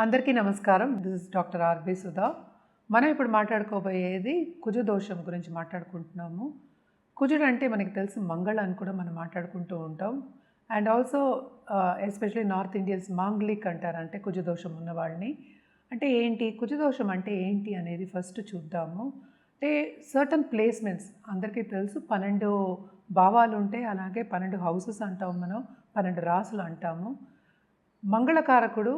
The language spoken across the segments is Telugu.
అందరికీ నమస్కారం. This is doctor R B Sudha. మనం ఇప్పుడు మాట్లాడుకోబోయేది కుజ దోషం గురించి మాట్లాడుకుంటున్నాము. కుజుడు అంటే మనకి తెలుసు మంగళ అని కూడా మనం మాట్లాడుకుంటూ ఉంటాం. And also especially north Indians Manglik అంటారు, అంటే కుజ దోషం ఉన్న వాళ్ళని. అంటే ఏంటి కుజ దోషం అంటే ఏంటి అనేది ఫస్ట్ చూద్దాము. అంటే సర్టన్ ప్లేస్మెంట్స్ అందరికీ తెలుసు 12 భావాలు ఉంటాయి, అలాగే 12 హౌసెస్ అంటాం మనం, 12 రాసులు అంటాము. మంగళకారకుడు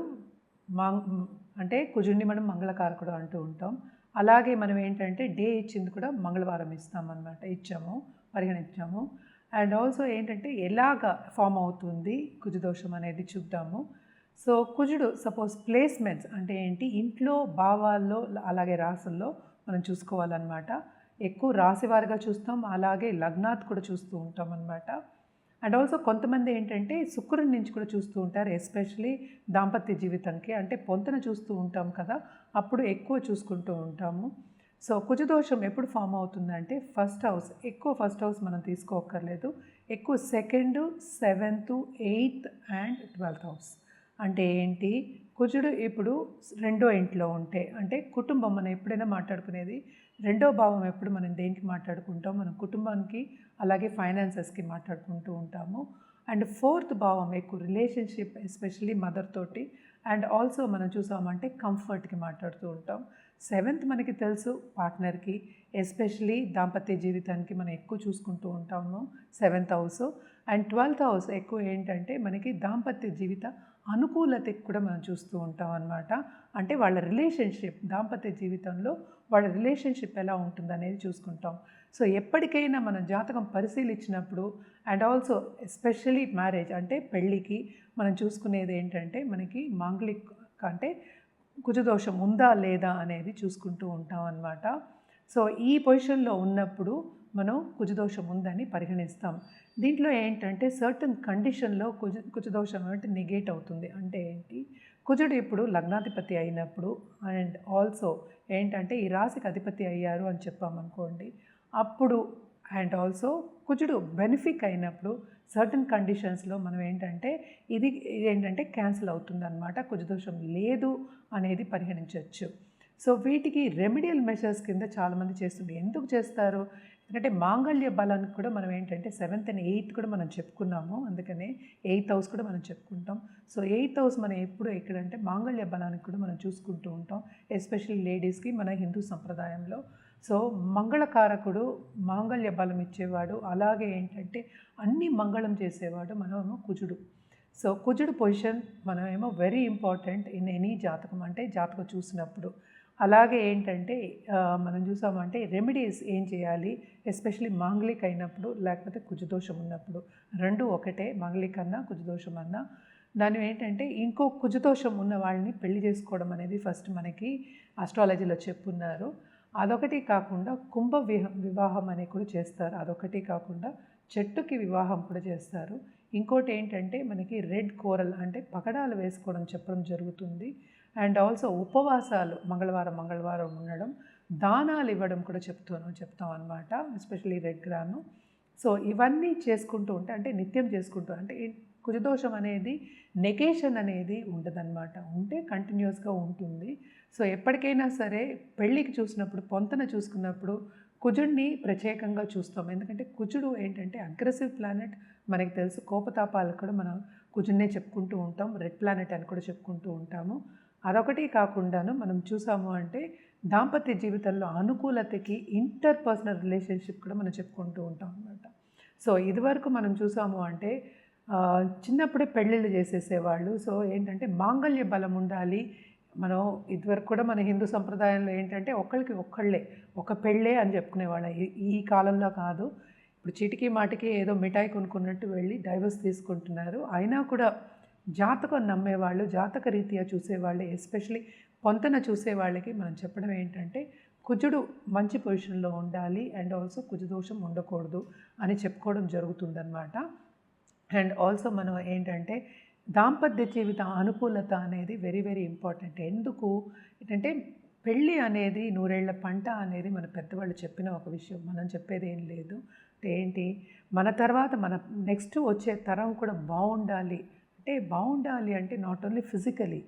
అంటే కుజుడిని మనం మంగళకారకుడు అంటూ ఉంటాం. అలాగే మనం ఏంటంటే డే ఇచ్చింది కూడా మంగళవారం ఇచ్చాము, పరిగణించాము. అండ్ ఆల్సో ఏంటంటే ఎలాగ ఫామ్ అవుతుంది కుజదోషం అనేది చూద్దాము. సో కుజుడు సపోజ్ ప్లేస్మెంట్స్ అంటే ఏంటి, ఇంట్లో భావాల్లో అలాగే రాసుల్లో మనం చూసుకోవాలన్నమాట. ఎక్కువ రాశివారిగా చూస్తాం, అలాగే లగ్నాత్ కూడా చూస్తూ ఉంటాం అన్నమాట. అండ్ ఆల్సో కొంతమంది ఏంటంటే శుక్రుడి నుంచి కూడా చూస్తూ ఉంటారు, ఎస్పెషలీ దాంపత్య జీవితానికి, అంటే పొంతన చూస్తూ ఉంటాం కదా, అప్పుడు ఎక్కువ చూసుకుంటూ ఉంటాము. సో కుజదోషం ఎప్పుడు ఫామ్ అవుతుందంటే ఫస్ట్ హౌస్ మనం తీసుకోక్కర్లేదు, ఎక్కువ second, 7th, 8th and 12th house. అంటే ఏంటి, కుజుడు ఇప్పుడు రెండో ఇంట్లో ఉంటే, అంటే కుటుంబం మనం ఎప్పుడైనా మాట్లాడుకునేది రెండో భావం ఎప్పుడు మనం దేనికి మాట్లాడుకుంటాం, మనం కుటుంబానికి అలాగే ఫైనాన్సెస్కి మాట్లాడుకుంటూ ఉంటాము. అండ్ 4th భావం ఎక్కువ రిలేషన్షిప్, ఎస్పెషల్లీ మదర్ తోటి, అండ్ ఆల్సో మనం చూసామంటే కంఫర్ట్కి మాట్లాడుతూ ఉంటాం. 7th మనకి తెలుసు పార్ట్నర్కి, ఎస్పెషలీ దాంపత్య జీవితానికి మనం ఎక్కువ చూసుకుంటూ ఉంటాము 7th house. And 12th house ఎక్కువ ఏంటంటే మనకి దాంపత్య జీవిత అనుకూలతకి కూడా మనం చూస్తూ ఉంటాం అన్నమాట. అంటే వాళ్ళ రిలేషన్షిప్, దాంపత్య జీవితంలో వాళ్ళ రిలేషన్షిప్ ఎలా ఉంటుందనేది చూసుకుంటాం. సో ఎప్పటికైనా మనం జాతకం పరిశీలించినప్పుడు, అండ్ ఆల్సో ఎస్పెషలీ మ్యారేజ్ అంటే పెళ్ళికి మనం చూసుకునేది ఏంటంటే మనకి మాంగళిక్ అంటే కుజదోషం ఉందా లేదా అనేది చూసుకుంటూ ఉంటాం అన్నమాట. సో ఈ పొజిషన్లో ఉన్నప్పుడు మనం కుజదోషం ఉందని పరిగణిస్తాం. దీంట్లో ఏంటంటే సర్టన్ కండిషన్లో కుజదోషం అంటే నెగేట్ అవుతుంది. అంటే ఏంటి, కుజుడు ఇప్పుడు లగ్నాధిపతి అయినప్పుడు, అండ్ ఆల్సో ఏంటంటే ఈ రాశికి అధిపతి అయ్యారు అని చెప్పామనుకోండి, అప్పుడు అండ్ ఆల్సో కుజుడు బెనిఫిక్ అయినప్పుడు సర్టన్ కండిషన్స్లో మనం ఏంటంటే ఇది ఏంటంటే క్యాన్సిల్ అవుతుందన్నమాట, కుజదోషం లేదు అనేది పరిగణించవచ్చు. సో వీటికి రెమెడియల్ మెషర్స్ కింద చాలామంది చేస్తుంది. ఎందుకు చేస్తారు, ఎందుకంటే మాంగళ్య బలానికి కూడా మనం ఏంటంటే 7th and 8th కూడా మనం చెప్పుకున్నాము, అందుకనే 8th హౌస్ కూడా మనం చెప్పుకుంటాం. సో 8th హౌస్ మనం ఎప్పుడు ఎక్కడంటే మాంగళ్య బలానికి కూడా మనం చూసుకుంటూ ఉంటాం, ఎస్పెషల్లీ లేడీస్కి మన హిందూ సంప్రదాయంలో. సో మంగళకారకుడు మాంగళ్య బలం ఇచ్చేవాడు, అలాగే ఏంటంటే అన్ని మంగళం చేసేవాడు మనమేమో కుజుడు. సో కుజుడు పొజిషన్ మనమేమో వెరీ ఇంపార్టెంట్ ఇన్ ఎనీ జాతకం, అంటే జాతకం చూసినప్పుడు. అలాగే ఏంటంటే మనం చూసామంటే రెమెడీస్ ఏం చేయాలి, ఎస్పెషలీ మాంగళిక్ అయినప్పుడు లేకపోతే కుజదోషం ఉన్నప్పుడు, రెండు ఒకటే, మాంగళిక్ అన్నా కుజదోషం అన్నా. దాని ఏంటంటే ఇంకో కుజదోషం ఉన్న వాళ్ళని పెళ్లి చేసుకోవడం అనేది ఫస్ట్ మనకి ఆస్ట్రాలజీలో చెప్పున్నారు. అదొకటి కాకుండా వివాహం అనేది కూడా చేస్తారు, అదొకటి కాకుండా చెట్టుకి వివాహం కూడా చేస్తారు. ఇంకోటి ఏంటంటే మనకి రెడ్ కోరల్ అంటే పగడాలు వేసుకోవడం చెప్పడం జరుగుతుంది. అండ్ ఆల్సో ఉపవాసాలు మంగళవారం ఉండడం, దానాలు ఇవ్వడం కూడా చెప్తాం అనమాట, ఎస్పెషల్లీ రెడ్ గ్రాము. సో ఇవన్నీ చేసుకుంటూ ఉంటే, అంటే నిత్యం చేసుకుంటూ, అంటే కుజదోషం అనేది నెగేషన్ అనేది ఉండదన్నమాట, ఉంటే కంటిన్యూస్గా ఉంటుంది. సో ఎప్పటికైనా సరే పెళ్ళికి చూసినప్పుడు, పొంతన చూసుకున్నప్పుడు కుజుడిని ప్రత్యేకంగా చూస్తాం. ఎందుకంటే కుజుడు ఏంటంటే అగ్రెసివ్ ప్లానెట్, మనకి తెలుసు. కోపతాపాలకు కూడా మనం కుజుడినే చెప్పుకుంటూ ఉంటాం, రెడ్ ప్లానెట్ అని కూడా చెప్పుకుంటూ ఉంటాము. అదొకటి కాకుండాను మనం చూసాము అంటే దాంపత్య జీవితంలో అనుకూలతకి ఇంటర్పర్సనల్ రిలేషన్షిప్ కూడా మనం చెప్పుకుంటూ ఉంటాం అన్నమాట. సో ఇదివరకు మనం చూసాము అంటే చిన్నప్పుడే పెళ్ళిళ్ళు చేసేసేవాళ్ళు. సో ఏంటంటే మాంగళ్య బలం ఉండాలి. మనం ఇదివరకు కూడా మన హిందూ సంప్రదాయంలో ఏంటంటే ఒకళ్ళే ఒక పెళ్ళే అని చెప్పుకునేవాళ్ళం. ఈ కాలంలో కాదు, ఇప్పుడు చీటికి మాటికి ఏదో మిఠాయి కొనుక్కున్నట్టు వెళ్ళి డైవర్స్ తీసుకుంటున్నారు. అయినా కూడా జాతకం నమ్మేవాళ్ళు, జాతక రీత్యా చూసేవాళ్ళు, ఎస్పెషలీ పొంతన చూసేవాళ్ళకి మనం చెప్పడం ఏంటంటే కుజుడు మంచి పొజిషన్లో ఉండాలి, అండ్ ఆల్సో కుజదోషం ఉండకూడదు అని చెప్పుకోవడం జరుగుతుందన్నమాట. అండ్ ఆల్సో మనం ఏంటంటే దాంపత్య జీవిత అనుకూలత అనేది వెరీ వెరీ ఇంపార్టెంట్. ఎందుకు ఏంటంటే పెళ్ళి అనేది నూరేళ్ల పంట అనేది మన పెద్దవాళ్ళు చెప్పిన ఒక విషయం, మనం చెప్పేది ఏం లేదు. ఏంటి, మన తర్వాత మన నెక్స్ట్ వచ్చే తరం కూడా బాగుండాలి. అంటే బాగుండాలి అంటే not only physically,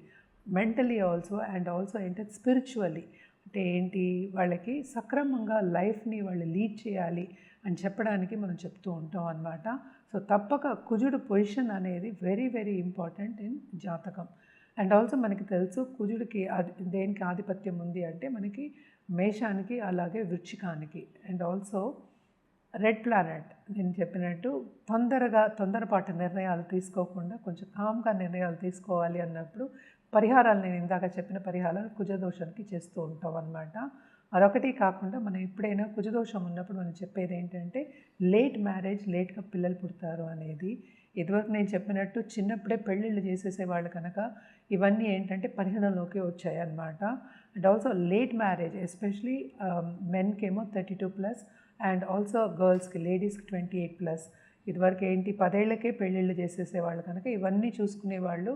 mentally also and also ఏంటంటే స్పిరిచువల్లీ అంటే ఏంటి వాళ్ళకి సక్రమంగా లైఫ్ని వాళ్ళు లీడ్ చేయాలి అని చెప్పడానికి మనం చెప్తూ ఉంటాం అన్నమాట. సో తప్పక కుజుడు పొజిషన్ అనేది వెరీ వెరీ ఇంపార్టెంట్ ఇన్ జాతకం. అండ్ ఆల్సో మనకి తెలుసు కుజుడికి దేనికి ఆధిపత్యం ఉంది అంటే మనకి మేషానికి అలాగే వృశ్చికానికి. అండ్ ఆల్సో రెడ్ ప్లానెట్ నేను చెప్పినట్టు తొందరపాటు నిర్ణయాలు తీసుకోకుండా కొంచెం కామ్గా నిర్ణయాలు తీసుకోవాలి అన్నప్పుడు పరిహారాలు నేను ఇందాక చెప్పిన పరిహారాలు కుజదోషానికి చేస్తూ ఉంటాం అన్నమాట. అదొకటి కాకుండా మనం ఎప్పుడైనా కుజదోషం ఉన్నప్పుడు మనం చెప్పేది ఏంటంటే లేట్ మ్యారేజ్, లేట్గా పిల్లలు పుడతారు అనేది. ఇదివరకు నేను చెప్పినట్టు చిన్నప్పుడే పెళ్ళిళ్ళు చేసేసేవాళ్ళు కనుక ఇవన్నీ ఏంటంటే పరిగణలోకి వచ్చాయి అన్నమాట. And also late marriage especially మెన్కేమో 32+ అండ్ ఆల్సో గర్ల్స్కి లేడీస్కి 28+. ఇదివరకు ఏంటి 10 ఏళ్ళకే పెళ్ళిళ్ళు చేసేసేవాళ్ళు కనుక ఇవన్నీ చూసుకునేవాళ్ళు.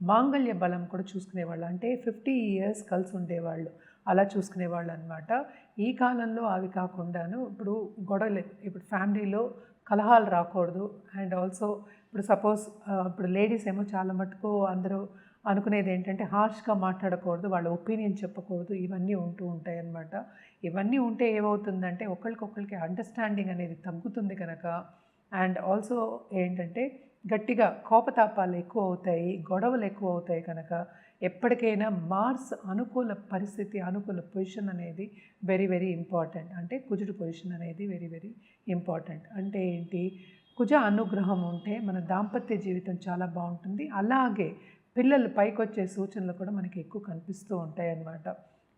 మాంగళ్య బలం కూడా చూసుకునేవాళ్ళు, అంటే 50 years కలిసి ఉండేవాళ్ళు, అలా చూసుకునేవాళ్ళు అనమాట. ఈ కాలంలో అవి కాకుండాను ఇప్పుడు గొడవలు, ఇప్పుడు ఫ్యామిలీలో కలహాలు రాకూడదు. అండ్ ఆల్సో ఇప్పుడు సపోజ్ ఇప్పుడు లేడీస్ ఏమో చాలా మటుకు అందరూ అనుకునేది ఏంటంటే హార్ష్గా మాట్లాడకూడదు, వాళ్ళ ఒపీనియన్ చెప్పకూడదు, ఇవన్నీ ఉంటూ ఉంటాయి అన్నమాట. ఇవన్నీ ఉంటే ఏమవుతుందంటే ఒకరికొకరికి అండర్స్టాండింగ్ అనేది తగ్గుతుంది కనుక. అండ్ ఆల్సో ఏంటంటే గట్టిగా కోపతాపాలు ఎక్కువ అవుతాయి, గొడవలు ఎక్కువ అవుతాయి కనుక ఎప్పటికైనా మార్స్ అనుకూల పరిస్థితి, అనుకూల పొజిషన్ అనేది వెరీ వెరీ ఇంపార్టెంట్. అంటే కుజుడు పొజిషన్ అనేది వెరీ వెరీ ఇంపార్టెంట్. అంటే ఏంటి, కుజ అనుగ్రహం ఉంటే మన దాంపత్య జీవితం చాలా బాగుంటుంది. అలాగే పిల్లలు పైకి వచ్చే సూచనలు కూడా మనకి ఎక్కువ కనిపిస్తూ ఉంటాయి అన్నమాట.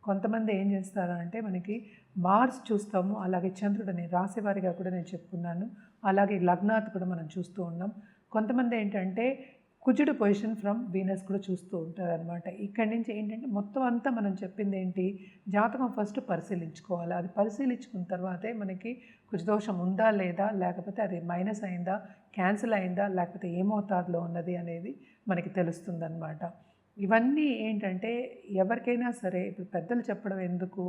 కొంతమంది ఏం చేస్తారు అంటే మనకి మార్స్ చూస్తాము, అలాగే చంద్రుడిని రాశివారిగా కూడా నేను చెప్పుకున్నాను, అలాగే లగ్నాత్ కూడా మనం చూస్తూ ఉన్నాం. కొంతమంది ఏంటంటే కుజుడు పొజిషన్ ఫ్రమ్ వీనస్ కూడా చూస్తూ ఉంటారు అనమాట. ఇక్కడి నుంచి ఏంటంటే మొత్తం అంతా మనం చెప్పింది ఏంటి, జాతకం ఫస్ట్ పరిశీలించుకోవాలి. అది పరిశీలించుకున్న తర్వాతే మనకి కుజదోషం ఉందా లేదా, లేకపోతే అది మైనస్ అయిందా, క్యాన్సిల్ అయిందా, లేకపోతే ఏ మోతాదులో ఉన్నది అనేది మనకి తెలుస్తుందన్నమాట. ఇవన్నీ ఏంటంటే ఎవరికైనా సరే ఇప్పుడు పెద్దలు చెప్పడం ఎందుకు,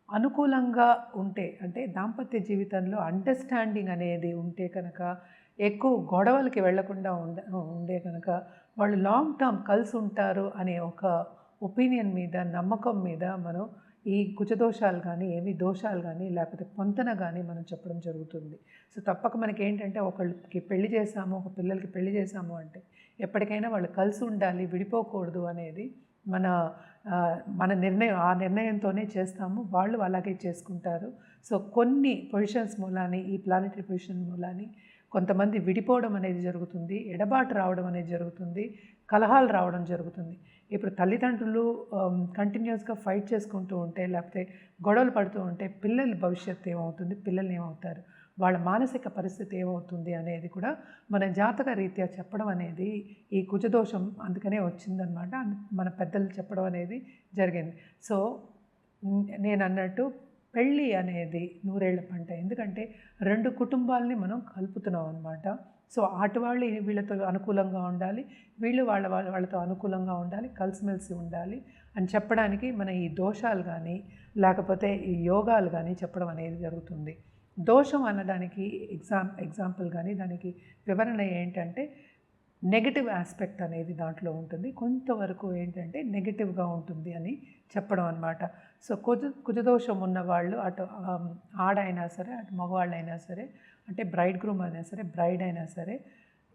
అనుకూలంగా ఉంటే అంటే దాంపత్య జీవితంలో అండర్స్టాండింగ్ అనేది ఉంటే కనుక, ఎక్కువ గొడవలకి వెళ్లకుండా ఉండే కనుక వాళ్ళు లాంగ్ టర్మ్ కలిసి ఉంటారు అనే ఒక ఒపీనియన్ మీద, నమ్మకం మీద మనం ఈ కుజదోషాలు కానీ, ఏవి దోషాలు కానీ, లేకపోతే పొంతన కానీ మనం చెప్పడం జరుగుతుంది. సో తప్పక మనకి ఏంటంటే ఒకళ్ళకి పెళ్లి చేసాము, ఒక పిల్లలకి పెళ్లి చేసాము అంటే ఎప్పటికైనా వాళ్ళు కలిసి ఉండాలి, విడిపోకూడదు అనేది మన నిర్ణయం. ఆ నిర్ణయంతోనే చేస్తాము, వాళ్ళు అలాగే చేసుకుంటారు. సో కొన్ని పొజిషన్స్ మూలాని, ఈ ప్లానెటరీ పొజిషన్ మూలాని కొంతమంది విడిపోవడం అనేది జరుగుతుంది, ఎడబాటు రావడం అనేది జరుగుతుంది, కలహాలు రావడం జరుగుతుంది. ఇప్పుడు తల్లిదండ్రులు కంటిన్యూస్గా ఫైట్ చేసుకుంటూ ఉంటే, లేకపోతే గొడవలు పడుతూ ఉంటే పిల్లల భవిష్యత్తు ఏమవుతుంది, పిల్లలు ఏమవుతారు, వాళ్ళ మానసిక పరిస్థితి ఏమవుతుంది అనేది కూడా మన జాతక రీత్యా చెప్పడం అనేది ఈ కుజదోషం అందుకనే వచ్చిందనమాట. మన పెద్దలు చెప్పడం అనేది జరిగింది. సో నేను అన్నట్టు పెళ్ళి అనేది నూరేళ్ల పంట. ఎందుకంటే 2 కుటుంబాలని మనం కలుపుతున్నాం అనమాట. సో అటు వాళ్ళు వీళ్ళతో అనుకూలంగా ఉండాలి, వీళ్ళు వాళ్ళతో అనుకూలంగా ఉండాలి, కలిసిమెలిసి ఉండాలి అని చెప్పడానికి మన ఈ దోషాలు కానీ, లేకపోతే ఈ యోగాలు కానీ చెప్పడం అనేది జరుగుతుంది. దోషం అనడానికి ఎగ్జాంపుల్ కానీ దానికి వివరణ ఏంటంటే నెగటివ్ ఆస్పెక్ట్ అనేది దాంట్లో ఉంటుంది, కొంతవరకు ఏంటంటే నెగటివ్గా ఉంటుంది అని చెప్పడం అనమాట. సో కుజదోషం ఉన్నవాళ్ళు అటు ఆడైనా సరే, అటు మగవాళ్ళైనా సరే, అంటే బ్రైడ్ గ్రూమ్ అయినా సరే, బ్రైడ్ అయినా సరే,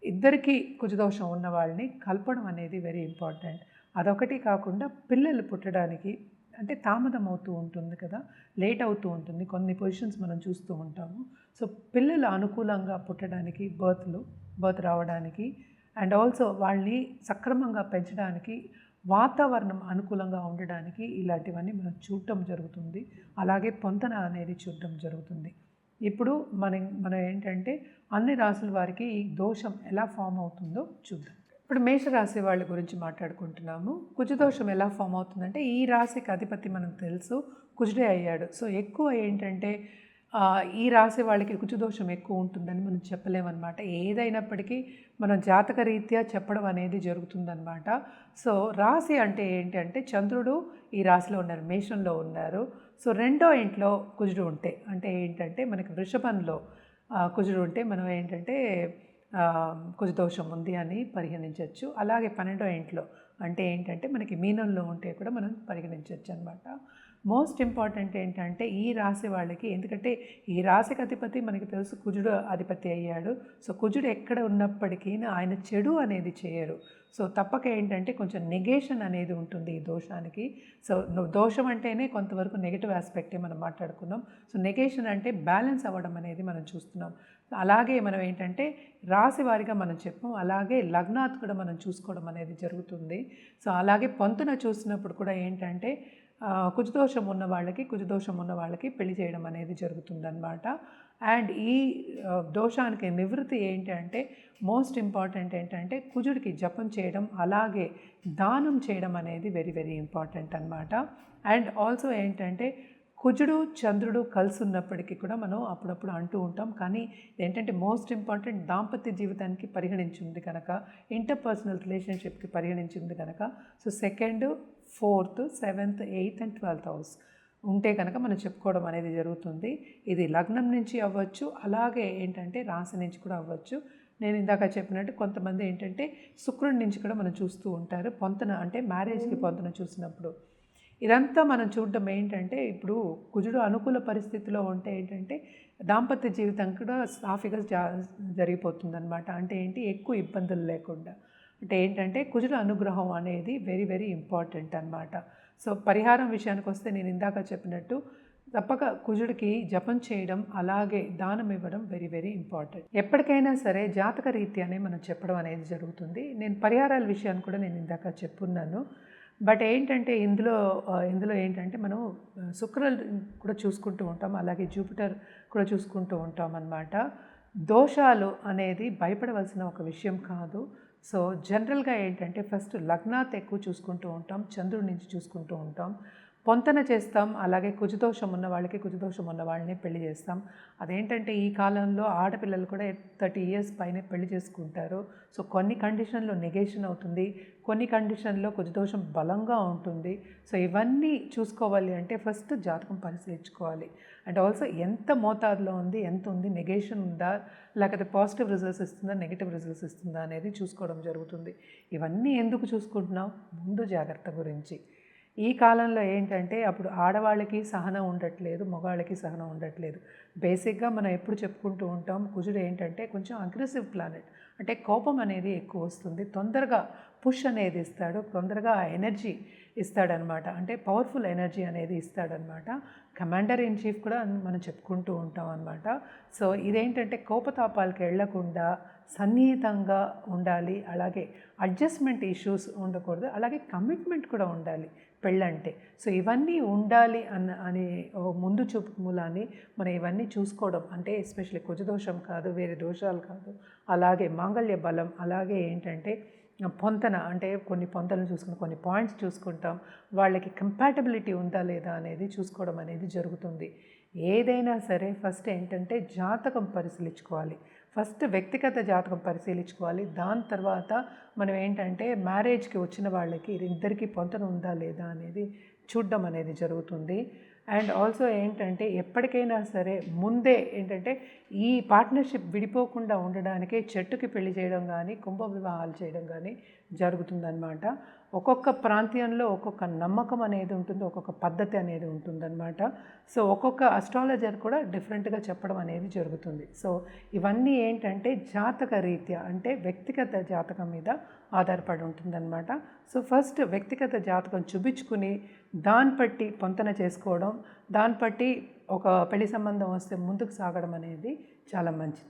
ఇద్దరికీ కుజదోషం ఉన్న వాళ్ళని కలపడం అనేది వెరీ ఇంపార్టెంట్. అదొకటి కాకుండా పిల్లలు పుట్టడానికి అంటే తామదం అవుతూ ఉంటుంది కదా, లేట్ అవుతూ ఉంటుంది, కొన్ని పొజిషన్స్ మనం చూస్తూ ఉంటాము. సో పిల్లలు అనుకూలంగా పుట్టడానికి, బర్త్ రావడానికి, అండ్ ఆల్సో వాళ్ళని సక్రమంగా పెంచడానికి, వాతావరణం అనుకూలంగా ఉండడానికి ఇలాంటివన్నీ మనం చూడటం జరుగుతుంది. అలాగే పొంతన అనేది చూడటం జరుగుతుంది. ఇప్పుడు మనం ఏంటంటే అన్ని రాసుల వారికి ఈ దోషం ఎలా ఫామ్ అవుతుందో చూద్దాం. ఇప్పుడు మేషరాశి వాళ్ళ గురించి మాట్లాడుకుంటున్నాము. కుజదోషం ఎలా ఫామ్ అవుతుందంటే ఈ రాశికి అధిపతి మనకు తెలుసు కుజుడే అయ్యాడు. సో ఎక్కువ ఏంటంటే ఈ రాశి వాళ్ళకి కుజదోషం ఎక్కువ ఉంటుందని మనం చెప్పలేమన్నమాట. ఏదైనప్పటికీ మనం జాతక రీత్యా చెప్పడం అనేది జరుగుతుందన్నమాట. సో రాశి అంటే ఏంటి అంటే చంద్రుడు ఈ రాశిలో ఉన్నారు, మేషంలో ఉన్నారు. సో 2వ ఇంట్లో కుజుడు ఉంటే అంటే ఏంటంటే మనకి వృషభంలో కుజుడు ఉంటే మనం ఏంటంటే కుజదోషం ఉంది అని పరిగణించవచ్చు. అలాగే 12వ ఇంట్లో అంటే ఏంటంటే మనకి మీనంలో ఉంటే కూడా మనం పరిగణించవచ్చు అనమాట. మోస్ట్ ఇంపార్టెంట్ ఏంటంటే ఈ రాశి వాళ్ళకి, ఎందుకంటే ఈ రాశికి అధిపతి మనకి తెలుసు కుజుడు అధిపతి అయ్యాడు. సో కుజుడు ఎక్కడ ఉన్నప్పటికీ ఆయన చెడు అనేది చేయరు. సో తప్పక ఏంటంటే కొంచెం నెగేషన్ అనేది ఉంటుంది ఈ దోషానికి. సో దోషం అంటేనే కొంతవరకు నెగిటివ్ ఆస్పెక్టే మనం మాట్లాడుకున్నాం. సో నెగేషన్ అంటే బ్యాలెన్స్ అవ్వడం అనేది మనం చూస్తున్నాం. అలాగే మనం ఏంటంటే రాశి వారిగా మనం చెప్పాం, అలాగే లగ్నాత్ కూడా మనం చూసుకోవడం అనేది జరుగుతుంది. సో అలాగే పొంతున చూసినప్పుడు కూడా ఏంటంటే కుజదోషం ఉన్న వాళ్ళకి పెళ్లి చేయడం అనేది జరుగుతుందన్నమాట. అండ్ ఈ దోషానికి నివృత్తి ఏంటంటే మోస్ట్ ఇంపార్టెంట్ ఏంటంటే కుజుడికి జపం చేయడం, అలాగే దానం చేయడం అనేది వెరీ వెరీ ఇంపార్టెంట్ అన్నమాట. అండ్ ఆల్సో ఏంటంటే కుజుడు చంద్రుడు కలిసి ఉన్నప్పటికీ కూడా మనం అప్పుడప్పుడు అంటూ ఉంటాం, కానీ ఏంటంటే మోస్ట్ ఇంపార్టెంట్ దాంపత్య జీవితానికి పరిగణించింది కనుక, ఇంటర్పర్సనల్ రిలేషన్షిప్కి పరిగణించింది కనుక, so 2nd, 4th, 7th, 8th and 12th house ఉంటే కనుక మనం చెప్పుకోవడం అనేది జరుగుతుంది. ఇది లగ్నం నుంచి అవ్వచ్చు, అలాగే ఏంటంటే రాశి నుంచి కూడా అవ్వచ్చు. నేను ఇందాక చెప్పినట్టు కొంతమంది ఏంటంటే శుక్రుడి నుంచి కూడా మనం చూస్తూ ఉంటారు పొంతన, అంటే మ్యారేజ్కి పొంతన చూసినప్పుడు. ఇదంతా మనం చూడడం ఏంటంటే ఇప్పుడు కుజుడు అనుకూల పరిస్థితిలో ఉంటే ఏంటంటే దాంపత్య జీవితం కూడా సాఫీగా జరిగిపోతుందన్నమాట. అంటే ఏంటి, ఎక్కువ ఇబ్బందులు లేకుండా. అంటే ఏంటంటే కుజుడు అనుగ్రహం అనేది వెరీ వెరీ ఇంపార్టెంట్ అన్నమాట. సో పరిహారం విషయానికి వస్తే నేను ఇందాక చెప్పినట్టు తప్పక కుజుడికి జపం చేయడం, అలాగే దానం ఇవ్వడం వెరీ వెరీ ఇంపార్టెంట్. ఎప్పటికైనా సరే జాతక రీత్యానే మనం చెప్పడం అనేది జరుగుతుంది. నేను పరిహారాల విషయాన్ని కూడా నేను ఇందాక చెప్పున్నాను. బట్ ఏంటంటే ఇందులో ఏంటంటే మనం శుక్రుడు కూడా చూసుకుంటూ ఉంటాం, అలాగే జూపిటర్ కూడా చూసుకుంటూ ఉంటాం అన్నమాట. దోషాలు అనేది భయపడవలసిన ఒక విషయం కాదు. సో జనరల్గా ఏంటంటే ఫస్ట్ లగ్నాత్ ఎక్కువ చూసుకుంటూ ఉంటాం, చంద్రుడి నుంచి చూసుకుంటూ ఉంటాం, పొంతన చేస్తాం, అలాగే కుజదోషం ఉన్న వాళ్ళని పెళ్లి చేస్తాం. అదేంటంటే ఈ కాలంలో ఆడపిల్లలు కూడా 30 years పైనే పెళ్లి చేసుకుంటారు. సో కొన్ని కండిషన్లో నెగేషన్ అవుతుంది, కొన్ని కండిషన్లో కుజదోషం బలంగా ఉంటుంది. సో ఇవన్నీ చూసుకోవాలి అంటే ఫస్ట్ జాతకం పరిశీలించుకోవాలి. అండ్ ఆల్సో ఎంత మోతాదులో ఉంది, ఎంత ఉంది, నెగేషన్ ఉందా, లేకపోతే పాజిటివ్ రిజల్ట్స్ ఇస్తుందా, నెగిటివ్ రిజల్ట్స్ ఇస్తుందా అనేది చూసుకోవడం జరుగుతుంది. ఇవన్నీ ఎందుకు చూసుకుంటున్నాం, ముందు జాగ్రత్త గురించి. ఈ కాలంలో ఏంటంటే అప్పుడు ఆడవాళ్ళకి సహనం ఉండట్లేదు, మగవాళ్ళకి సహనం ఉండట్లేదు. బేసిక్గా మనం ఎప్పుడు చెప్పుకుంటూ ఉంటాం, కుజుడు ఏంటంటే కొంచెం అగ్రెసివ్ ప్లానెట్, అంటే కోపం అనేది ఎక్కువ వస్తుంది, తొందరగా పుష్ అనేది ఇస్తాడు, తొందరగా ఎనర్జీ ఇస్తాడనమాట, అంటే పవర్ఫుల్ ఎనర్జీ అనేది ఇస్తాడనమాట. కమాండర్ ఇన్ చీఫ్ కూడా మనం చెప్పుకుంటూ ఉంటాం అనమాట. సో ఇదేంటంటే కోపతాపాలకు వెళ్లకుండా సన్నిహితంగా ఉండాలి, అలాగే అడ్జస్ట్మెంట్ ఇష్యూస్ ఉండకూడదు, అలాగే కమిట్మెంట్ కూడా ఉండాలి పెళ్ళంటే. సో ఇవన్నీ ఉండాలి అనే ముందు చూపు మూలాన్ని మనం ఇవన్నీ చూసుకోవడం, అంటే ఎస్పెషల్లీ కుజదోషం కాదు, వేరే దోషాలు కాదు, అలాగే మాంగళ్య బలం, అలాగే ఏంటంటే పొంతన, అంటే కొన్ని పొంతలను చూసుకుని కొన్ని పాయింట్స్ చూసుకుంటాం, వాళ్ళకి కంపాటబిలిటీ ఉందా లేదా అనేది చూసుకోవడం అనేది జరుగుతుంది. ఏదైనా సరే ఫస్ట్ ఏంటంటే జాతకం పరిశీలించుకోవాలి, ఫస్ట్ వ్యక్తిగత జాతకం పరిశీలించుకోవాలి. దాని తర్వాత మనం ఏంటంటే మ్యారేజ్కి వచ్చిన వాళ్ళకి ఇద్దరికీ పొంతన ఉందా లేదా అనేది చూడడం అనేది జరుగుతుంది. అండ్ ఆల్సో ఏంటంటే ఎప్పటికైనా సరే ముందే ఏంటంటే ఈ పార్ట్నర్షిప్ విడిపోకుండా ఉండడానికే చెట్టుకి పెళ్లి చేయడం కానీ, కుంభ వివాహాలు చేయడం కానీ జరుగుతుందన్నమాట. ఒక్కొక్క ప్రాంతంలో ఒక్కొక్క నమ్మకం అనేది ఉంటుంది, ఒక్కొక్క పద్ధతి అనేది ఉంటుందన్నమాట. సో ఒక్కొక్క అస్ట్రాలజర్ కూడా డిఫరెంట్గా చెప్పడం అనేది జరుగుతుంది. సో ఇవన్నీ ఏంటంటే జాతక రీత్యా, అంటే వ్యక్తిగత జాతకం మీద ఆధారపడి ఉంటుందన్నమాట. సో ఫస్ట్ వ్యక్తిగత జాతకం చూపించుకుని దాన్ని బట్టి పొంతన చేసుకోవడం, దాన్ని బట్టి ఒక పెళ్లి సంబంధం వస్తే ముందుకు సాగడం అనేది చాలా మంచిది.